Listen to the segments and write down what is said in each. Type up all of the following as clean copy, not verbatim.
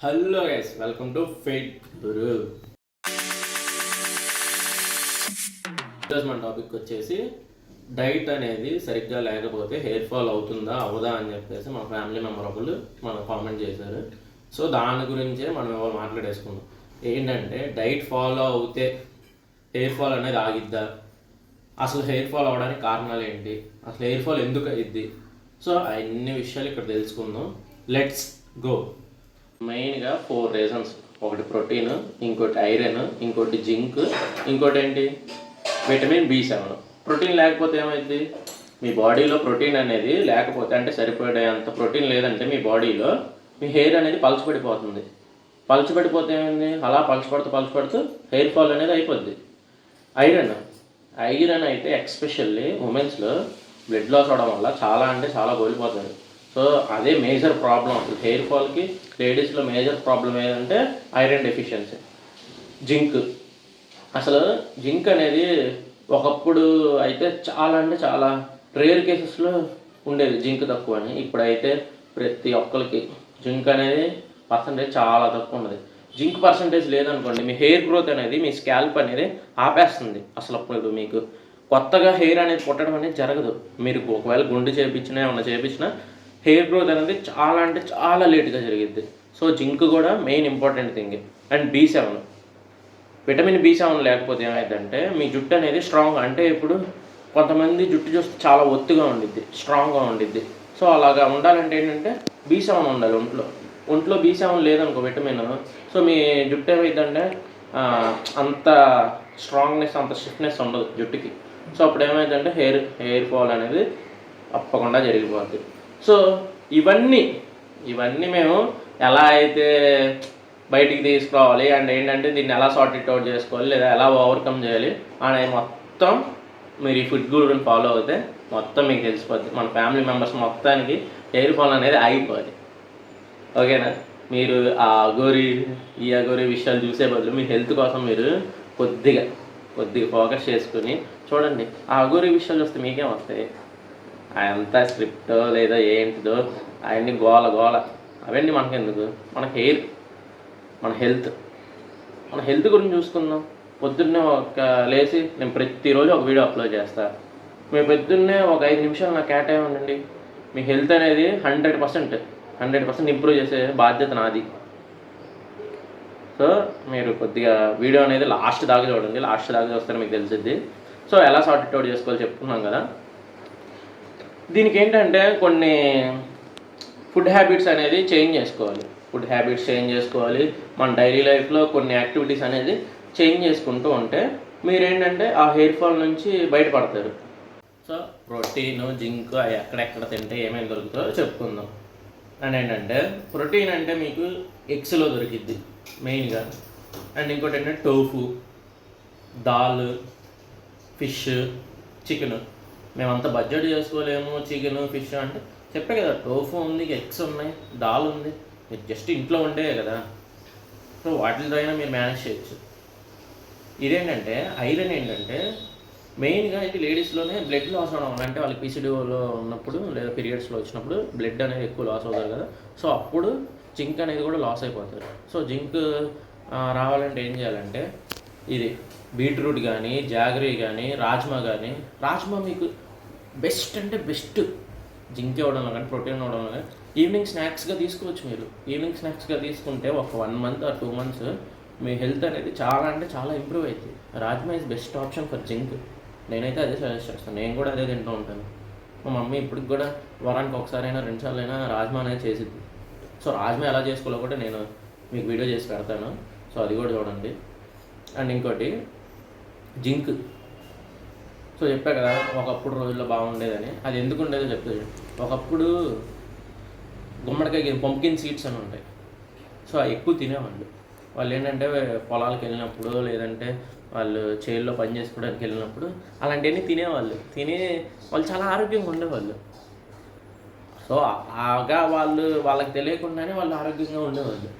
Hello guys, welcome to Fate Guru. ఈరోజు మన topic వచ్చేసి డైట్ అనేది సరిగ్గా లేకపోతే హెయిర్ ఫాల్ అవుతుందా అవదా అని చెప్పేసి మా ఫ్యామిలీ మెంబర్ ఒకళ్ళు మనం కామెంట్ చేశారు. సో దాని గురించే మనం ఇవాళ మాట్లాడేసుకున్నాం. ఏంటంటే డైట్ ఫాలో అవుతే హెయిర్ ఫాల్ అనేది ఆగిద్దా, అసలు హెయిర్ ఫాల్ అవడానికి కారణాలు ఏంటి, అసలు హెయిర్ ఫాల్ ఎందుకు అయ్యిద్ది, సో అన్ని విషయాలు ఇక్కడ తెలుసుకుందాం. Let's go. మెయిన్గా 4 రీజన్స్. ఒకటి ప్రోటీన్, ఇంకోటి ఐరన్, ఇంకోటి జింక్, ఇంకోటి ఏంటి విటమిన్ B7. ప్రోటీన్ లేకపోతే ఏమైంది, మీ బాడీలో ప్రోటీన్ అనేది లేకపోతే అంటే సరిపడేంత ప్రోటీన్ లేదంటే మీ బాడీలో మీ హెయిర్ అనేది పలచబడిపోతుంది. పలచబడిపోతే ఏమైంది, అలా పలచబడుతూ హెయిర్ ఫాల్ అనేది అయిపోద్ది. ఐరన్ అయితే ఎక్స్పెషల్లీ ఉమెన్స్లో బ్లడ్ లాస్ అవడం వల్ల చాలా కోల్పోతారు. సో అదే మేజర్ ప్రాబ్లం అసలు హెయిర్ ఫాల్కి. లేడీస్లో మేజర్ ప్రాబ్లం ఏంటంటే ఐరన్ డెఫిషియన్సీ. అసలు జింక్ అనేది ఒకప్పుడు అయితే చాలా రేర్ కేసెస్లో ఉండేది జింక్ తక్కువ అని. ఇప్పుడైతే ప్రతి ఒక్కరికి జింక్ అనేది పర్సంటేజ్ చాలా తక్కువ ఉన్నది. జింక్ పర్సంటేజ్ లేదనుకోండి, మీ హెయిర్ గ్రోత్ అనేది, మీ స్కాల్ప్ అనేది ఆపేస్తుంది. అసలు అప్పుడు మీకు కొత్తగా హెయిర్ అనేది పుట్టడం అనేది జరగదు. మీరు ఒకవేళ గుండు చేయించినా ఏమన్నా చేయించినా హెయిర్ గ్రోత్ అనేది చాలా లేట్గా జరిగిద్ది. సో జింక్ కూడా main important thing. And B7, vitamin B7 లేకపోతే ఏమైందంటే మీ జుట్టు అనేది స్ట్రాంగ్, అంటే ఇప్పుడు కొంతమంది జుట్టు చూస్తే చాలా ఒత్తుగా ఉండిద్ది, స్ట్రాంగ్గా ఉండిద్ది. సో అలాగా ఉండాలంటే ఏంటంటే B7 ఉండాలి ఒంట్లో B7 లేదనుకో విటమిన్, సో మీ జుట్టు ఏమైందంటే అంత స్ట్రాంగ్నెస్, అంత స్టిఫ్నెస్ ఉండదు జుట్టుకి. సో అప్పుడు ఏమైందంటే హెయిర్ ఫాల్ అనేది తప్పకుండా జరిగిపోద్ది. సో ఇవన్నీ మేము ఎలా అయితే బయటికి తీసుకురావాలి అండ్ ఏంటంటే దీన్ని ఎలా సార్ట్ ఇట్ అవుట్ చేసుకోవాలి లేదా ఎలా ఓవర్కమ్ చేయాలి అనేది మొత్తం మీరు ఈ ఫుడ్ గురుని ఫాలో అవుతే మొత్తం మీకు తెలిసిపోద్ది. మన ఫ్యామిలీ మెంబర్స్ మొత్తానికి హెయిర్ ఫాల్ అనేది ఆగిపోద్ది. ఓకేనా? మీరు ఆ అగోరి విషయాలు చూసే బదులు మీ హెల్త్ కోసం మీరు కొద్దిగా ఫోకస్ చేసుకుని చూడండి. ఆ అగోరి విషయాలు చూస్తే మీకేం వస్తాయి? అదంతా స్క్రిప్టో లేదా ఏంటిదో అవన్నీ గోల అవన్నీ మనకెందుకు? మన హెల్త్ గురించి చూసుకుందాం. పొద్దున్నే లేచి నేను ప్రతిరోజు ఒక వీడియో అప్లోడ్ చేస్తాను. మీరు పొద్దున్నే ఒక 5 నిమిషాలు నాకు కేటాయించండి. మీ హెల్త్ అనేది 100% ఇంప్రూవ్ చేసే బాధ్యత నాది. సో మీరు కొద్దిగా వీడియో అనేది లాస్ట్ దాకా చూడండి. లాస్ట్ దాకా చూస్తే మీకు తెలిసిద్ది. సో ఎలా సార్ట్ అవుట్ చేసుకోవాలి చెప్పుకున్నాం కదా. దీనికి ఏంటంటే కొన్ని ఫుడ్ హ్యాబిట్స్ అనేది చేంజ్ చేసుకోవాలి. మన డైలీ లైఫ్లో కొన్ని యాక్టివిటీస్ అనేది చేంజ్ చేసుకుంటూ ఉంటే మీరేంటంటే ఆ హెయిర్ ఫాల్ నుంచి బయటపడతారు. సో ప్రోటీన్, జింక్ అవి ఎక్కడెక్కడ తింటే ఏమేమి దొరుకుతుందో చెప్పుకుందాం. అండ్ ఏంటంటే ప్రోటీన్ అంటే మీకు ఎగ్స్లో దొరికిద్ది మెయిన్గా. అండ్ ఇంకోటి ఏంటంటే టోఫు, దాల్, ఫిష్, చికెన్. మేమంతా బడ్జెట్ చేసుకోలేము చికెన్, ఫిష్ అంటే చెప్పే కదా. టోఫు ఉంది, ఎగ్స్ ఉన్నాయి, దాల్ ఉంది, మీరు జస్ట్ ఇంట్లో ఉండే కదా. సో వాటితో అయినా మీరు మేనేజ్ చేయొచ్చు. ఇదేంటంటే ఐరన్ ఏంటంటే మెయిన్గా ఇది లేడీస్లోనే బ్లడ్ లాస్ అవడం వల్ల, అంటే వాళ్ళకి PCODలో ఉన్నప్పుడు లేదా పీరియడ్స్లో వచ్చినప్పుడు బ్లడ్ అనేది ఎక్కువ లాస్ అవుతారు కదా. సో అప్పుడు జింక్ అనేది కూడా లాస్ అయిపోతారు. సో జింక్ రావాలంటే ఏం చేయాలంటే ఇది బీట్రూట్ కానీ, జాగరీ కానీ, రాజ్మా మీకు బెస్ట్ జింక్ ఇవ్వడంలో కానీ, ప్రోటీన్ ఇవ్వడంలో కానీ ఈవినింగ్ స్నాక్స్గా తీసుకోవచ్చు. మీరు ఈవినింగ్ స్నాక్స్గా తీసుకుంటే ఒక 1 month or 2 months me health అనేది చాలా ఇంప్రూవ్ అవుతుంది. Rajma is best option for zinc. నేనైతే అదే సజెస్ట్ చేస్తాను. నేను కూడా అదే తింటూ ఉంటాను. మా మమ్మీ ఇప్పటికి కూడా వారానికి ఒకసారైనా 2 సార్లైనా రాజ్మా అనేది చేసిద్ది. సో రాజ్మా ఎలా చేసుకోవాలో కూడా నేను మీకు వీడియో చేసి పెడతాను. సో అది కూడా చూడండి. అండ్ ఇంకోటి జింక్. సో చెప్పా కదా ఒకప్పుడు రోజుల్లో బాగుండేదని. అది ఎందుకు ఉండేదో చెప్తుంది. ఒకప్పుడు గుమ్మడికాయ పంప్కిన్ సీడ్స్ అని ఉంటాయి. సో అవి ఎక్కువ తినేవాళ్ళు. వాళ్ళు ఏంటంటే పొలాలకు వెళ్ళినప్పుడు లేదంటే వాళ్ళు చేల్లో పని చేసుకోవడానికి వెళ్ళినప్పుడు అలాంటివన్నీ తినేవాళ్ళు. వాళ్ళు చాలా ఆరోగ్యంగా ఉండేవాళ్ళు. సో ఆగా వాళ్ళకి తెలియకుండానే వాళ్ళు ఆరోగ్యంగా ఉండేవాళ్ళు.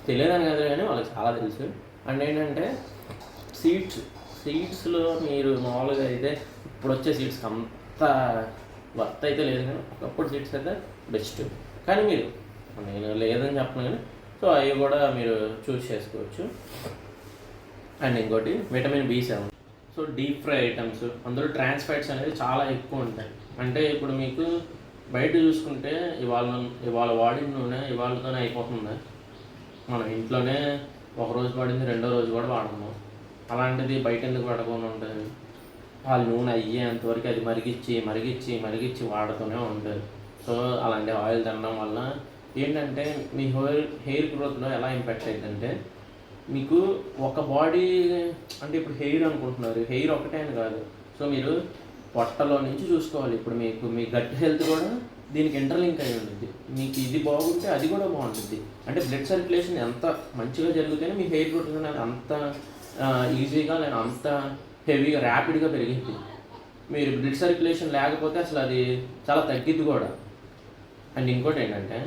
తెలియదని కదా కానీ వాళ్ళకి చాలా తెలుసు. అండ్ ఏంటంటే సీడ్స్లో మీరు మామూలుగా అయితే ఇప్పుడు వచ్చే సీడ్స్కి అంత వర్త్ అయితే లేదు, కానీ ఒకప్పుడు సీడ్స్ అయితే బెస్ట్. కానీ మీరు నేను లేదని చెప్పను కానీ సో అవి కూడా మీరు చూస్ చేసుకోవచ్చు. అండ్ ఇంకోటి vitamin B7. So deep fry items, అందులో ట్రాన్స్ ఫ్యాట్స్ అనేది చాలా ఎక్కువ ఉంటాయి. అంటే ఇప్పుడు మీకు బయట చూసుకుంటే ఇవాళ వాడిన నూనె ఇవాళతోనే అయిపోతుంది. మనం ఇంట్లోనే ఒకరోజు వాడింది రెండో రోజు కూడా వాడము. అలాంటిది బయట ఎందుకు పడకుండా ఉంటుంది? వాళ్ళు నూనె అయ్యేంతవరకు అది మరిగించి మరిగించి మరిగించి వాడుతూనే ఉంటుంది. సో అలాంటి ఆయిల్ తినడం వల్ల ఏంటంటే మీ హెయిర్ గ్రోత్లో ఎలా ఇంపాక్ట్ అవుతుందంటే, మీకు ఒక బాడీ అంటే ఇప్పుడు హెయిర్ అనుకుంటున్నారు, హెయిర్ ఒకటే అని కాదు. సో మీరు పొట్టలో నుంచి చూసుకోవాలి. ఇప్పుడు మీకు మీ గట్ హెల్త్ కూడా దీనికి ఇంటర్లింక్ అయి ఉంటుంది. మీకు ఇది బాగుంటే అది కూడా బాగుంటుంది. అంటే బ్లడ్ సర్క్యులేషన్ ఎంత మంచిగా జరిగితేనే మీ హెయిర్ గ్రోత్ అనేది అంత ఈజీగా లేదా అంత హెవీగా ర్యాపిడ్గా పెరిగింది. మీరు బ్లడ్ సర్క్యులేషన్ లేకపోతే అసలు అది చాలా తగ్గిద్ది కూడా. అండ్ ఇంకోటి ఏంటంటే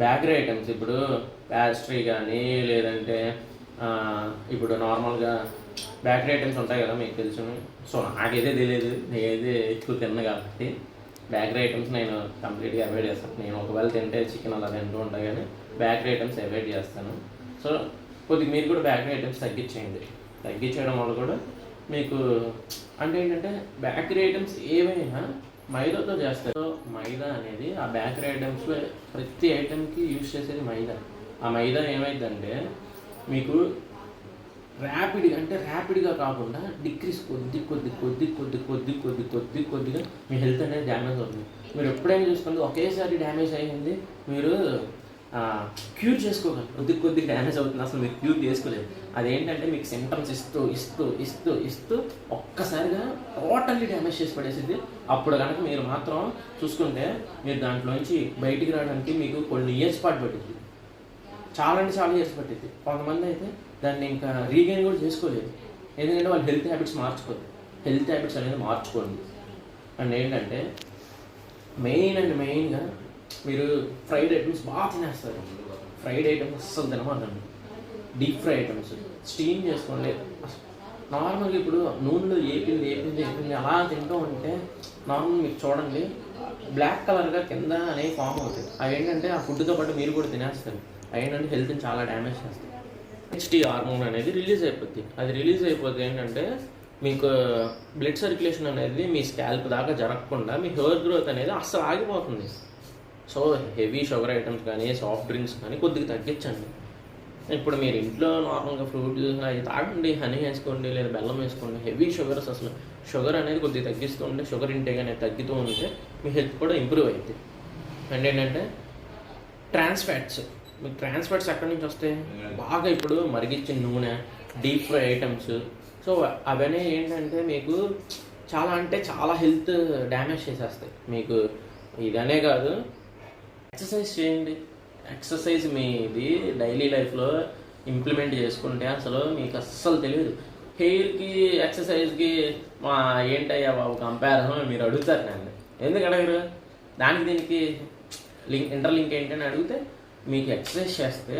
బేకరీ ఐటమ్స్, ఇప్పుడు ప్యాస్ట్రీ కానీ లేదంటే ఇప్పుడు నార్మల్గా బేకరీ ఐటమ్స్ ఉంటాయి కదా మీకు తెలుసు. సో నాకైతే తెలియదు, నేనైతే ఎక్కువ తిన్నా కాబట్టి బేకరీ ఐటమ్స్ నేను కంప్లీట్గా అవాయిడ్ చేస్తాను. నేను ఒకవేళ తింటే చికెన్ అలా తింటూ ఉంటాను కానీ బేకరీ ఐటమ్స్ అవాయిడ్ చేస్తాను. సో కొద్దిగా మీరు కూడా బేకరీ ఐటమ్స్ తగ్గించేయండి. తగ్గించడం వల్ల కూడా మీకు అంటే ఏంటంటే బేకరీ ఐటమ్స్ ఏవైనా మైదాతో చేస్తారు. సో మైదా అనేది ఆ బేకరీ ఐటమ్స్లో ప్రతి ఐటమ్కి యూజ్ చేసేది మైదా. ఆ మైదా ఏమైందంటే మీకు ర్యాపిడ్గా కాకుండా డిక్రీస్ కొద్దిగా మీ హెల్త్ అనేది డ్యామేజ్ అవుతుంది. మీరు ఎప్పుడైనా చూసుకోండి, ఒకేసారి డ్యామేజ్ అయ్యింది మీరు క్యూర్ చేసుకోగలరు. కొద్దిగా డ్యామేజ్ అవుతుంది, అసలు మీరు క్యూర్ చేసుకోలేదు. అదేంటంటే మీకు సింటమ్స్ ఇస్తూ ఒక్కసారిగా టోటల్లీ డ్యామేజ్ చేసి పడేసింది. అప్పుడు కనుక మీరు మాత్రం చూసుకుంటే మీరు దాంట్లోంచి బయటికి రావడానికి మీకు కొన్ని ఇయర్స్ పాటు పట్టింది. చాలా ఇయర్స్ పట్టింది. కొంతమంది అయితే దాన్ని ఇంకా రీగైన్ కూడా చేసుకోలేదు. ఎందుకంటే వాళ్ళు హెల్త్ హ్యాబిట్స్ అనేది మార్చుకోండి. అండ్ ఏంటంటే మెయిన్గా మీరు ఫ్రైడ్ ఐటమ్స్ బాగా తినేస్తారు. ఫ్రైడ్ ఐటమ్స్ అస్సలు తినమాకండి. డీప్ ఫ్రై ఐటమ్స్ స్టీమ్ చేసుకోండి. నార్మల్గా ఇప్పుడు నూనెలో ఏపింది అలా తింటూ ఉంటే నార్మల్ మీకు చూడండి బ్లాక్ కలర్గా కింద అనేవి ఫామ్ అవుతాయి. అవి ఏంటంటే ఆ ఫుడ్తో పాటు మీరు కూడా తినేస్తారు. అవి ఏంటంటే హెల్త్ని చాలా డ్యామేజ్ చేస్తాయి. HT హార్మోన్ అనేది రిలీజ్ అయిపోద్ది. అది రిలీజ్ అయిపోతే ఏంటంటే మీకు బ్లడ్ సర్క్యులేషన్ అనేది మీ స్కాల్ప్ దాకా జరగకుండా మీ హెయిర్ గ్రోత్ అనేది అస్సలు ఆగిపోతుంది. సో హెవీ షుగర్ ఐటమ్స్ కానీ సాఫ్ట్ డ్రింక్స్ కానీ కొద్దిగా తగ్గించండి. ఇప్పుడు మీరు ఇంట్లో నార్మల్గా ఫ్రూట్ జ్యూస్ అవి తాగండి, హనీ వేసుకోండి లేదా బెల్లం వేసుకోండి. హెవీ షుగర్స్ అసలు షుగర్ అనేది కొద్దిగా తగ్గిస్తూ ఉంటే, షుగర్ ఇంటేక్ అనేది తగ్గుతూ ఉంటే మీ హెల్త్ కూడా ఇంప్రూవ్ అవుతుంది. అండ్ ఏంటంటే ట్రాన్స్ ఫ్యాట్స్, మీకు ట్రాన్స్ ఫ్యాట్స్ ఎక్కడి నుంచి వస్తాయి? బాగా ఇప్పుడు మరిగించిన నూనె, డీప్ ఫ్రై ఐటమ్స్. సో అవన్నీ ఏంటంటే మీకు చాలా హెల్త్ డ్యామేజ్ చేసేస్తాయి. మీకు ఇదనే కాదు, ఎక్సర్సైజ్ చేయండి. ఎక్సర్సైజ్ మీది డైలీ లైఫ్లో ఇంప్లిమెంట్ చేసుకుంటే అసలు మీకు అస్సలు తెలియదు. హెయిర్కి ఎక్సర్సైజ్కి ఏంటయ్యా బాబు కంపారిజన్ మీరు అడుగుతారు నన్ను. ఎందుకు అడగరు? దీనికి ఇంటర్లింక్ ఏంటని అడిగితే, మీకు ఎక్సర్సైజ్ చేస్తే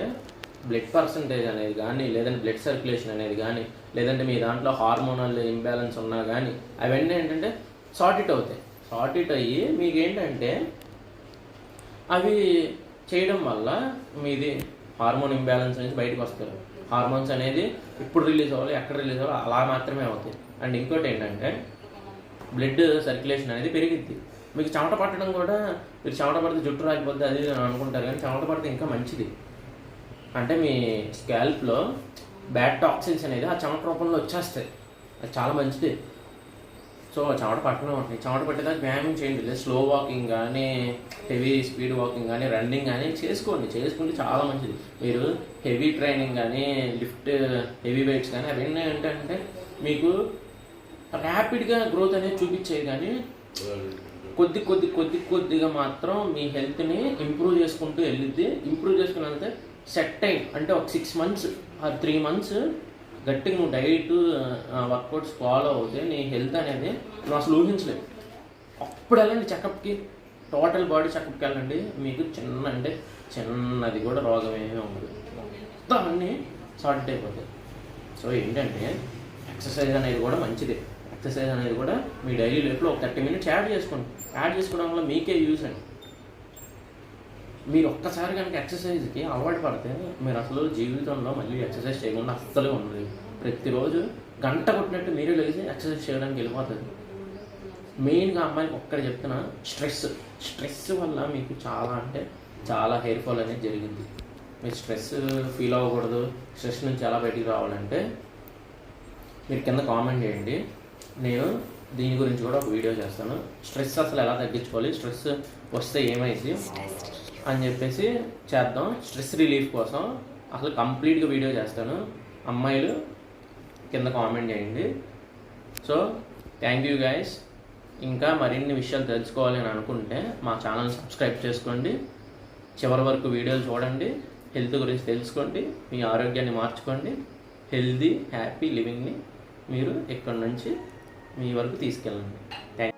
బ్లడ్ పర్సంటేజ్ అనేది కానీ లేదంటే బ్లడ్ సర్క్యులేషన్ అనేది కానీ లేదంటే మీ దాంట్లో హార్మోనల్ ఇంబ్యాలెన్స్ ఉన్నా కానీ అవన్నీ ఏంటంటే సార్ట్ ఇట్ అయ్యి మీకు ఏంటంటే అవి చేయడం వల్ల మీది హార్మోన్ ఇంబ్యాలెన్స్ నుంచి బయటకు వస్తారు. హార్మోన్స్ అనేది ఇప్పుడు రిలీజ్ అవ్వాలి, ఎక్కడ రిలీజ్ అవ్వాలి అలా మాత్రమే అవుతాయి. అండ్ ఇంకోటి ఏంటంటే బ్లడ్ సర్క్యులేషన్ అనేది పెరిగిద్ది. మీకు చెమట పట్టడం కూడా, మీరు చెమట పడితే జుట్టు రాకపోతే అది అనుకుంటారు కానీ చెమట పడితే ఇంకా మంచిది. అంటే మీ స్కాల్ప్లో బ్యాడ్ టాక్సిన్స్ అనేది ఆ చెమట రూపంలో వచ్చేస్తాయి. అది చాలా మంచిది. సో చెమట పట్టడం ఉంటుంది. చెమట పట్టేదాకా వ్యాయామం చేయండి. లేదా స్లో వాకింగ్ కానీ హెవీ స్పీడ్ వాకింగ్ కానీ రన్నింగ్ కానీ చేసుకుంటే చాలా మంచిది. మీరు హెవీ ట్రైనింగ్ కానీ లిఫ్ట్ హెవీ వెయిట్స్ కానీ అవన్నీ ఏంటంటే మీకు ర్యాపిడ్గా గ్రోత్ అనేది చూపించేది కానీ కొద్దిగా మాత్రం మీ హెల్త్ని ఇంప్రూవ్ చేసుకుంటూ వెళ్ళిద్ది. ఇంప్రూవ్ చేసుకున్నంతే సెట్ టైం అంటే ఒక 6 months ఆర్ 3 months గట్టిగా నువ్వు డైట్ వర్కౌట్స్ ఫాలో అవుతే నీ హెల్త్ అనేది నువ్వు అసలు ఊహించలేదు. అప్పుడు వెళ్ళండి చెకప్కి, టోటల్ బాడీ చెకప్కి వెళ్ళండి. మీకు చిన్నది కూడా రోగం ఏమీ ఉండదు. మొత్తం అన్నీ సార్ట్ అయిపోతాయి. సో ఏంటంటే ఎక్సర్సైజ్ అనేది కూడా మంచిది. ఎక్సర్సైజ్ అనేది కూడా మీ డైలీ లైఫ్లో ఒక 30 minutes యాడ్ చేసుకోవడం వల్ల మీకే యూజ్ అండి. మీరు ఒక్కసారి కనుక ఎక్సర్సైజ్కి అలవాటు పడితే మీరు అసలు జీవితంలో మళ్ళీ ఎక్సర్సైజ్ చేయకుండా అస్సలే ఉండదు. ప్రతిరోజు గంట కొట్టినట్టు మీరే లేచి ఎక్సర్సైజ్ చేయడానికి వెళ్ళిపోతుంది. మెయిన్గా అమ్మాయికి ఒక్కడ చెప్తున్నా, స్ట్రెస్ వల్ల మీకు చాలా అంటే చాలా హెయిర్ ఫాల్ అనేది జరిగింది. మీరు స్ట్రెస్ ఫీల్ అవ్వకూడదు, స్ట్రెస్ నుంచి ఎలా బయటికి రావాలంటే మీరు కింద కామెంట్ చేయండి, నేను దీని గురించి కూడా ఒక వీడియో చేస్తాను. స్ట్రెస్ అసలు ఎలా తగ్గించుకోవాలి, స్ట్రెస్ వస్తే ఏమైంది అని చెప్పేసి చేద్దాం. స్ట్రెస్ రిలీఫ్ కోసం అసలు కంప్లీట్గా వీడియో చేస్తాను. అమ్మాయిలు కింద కామెంట్ చేయండి. So thank you guys. ఇంకా మరిన్ని విషయాలు తెలుసుకోవాలి అని అనుకుంటే మా ఛానల్ సబ్స్క్రైబ్ చేసుకోండి, చివరి వరకు వీడియోలు చూడండి, హెల్త్ గురించి తెలుసుకోండి, మీ ఆరోగ్యాన్ని మార్చుకోండి, హెల్తీ హ్యాపీ లివింగ్ని మీరు ఇక్కడి నుంచి మీ వరకు తీసుకెళ్ళండి. థ్యాంక్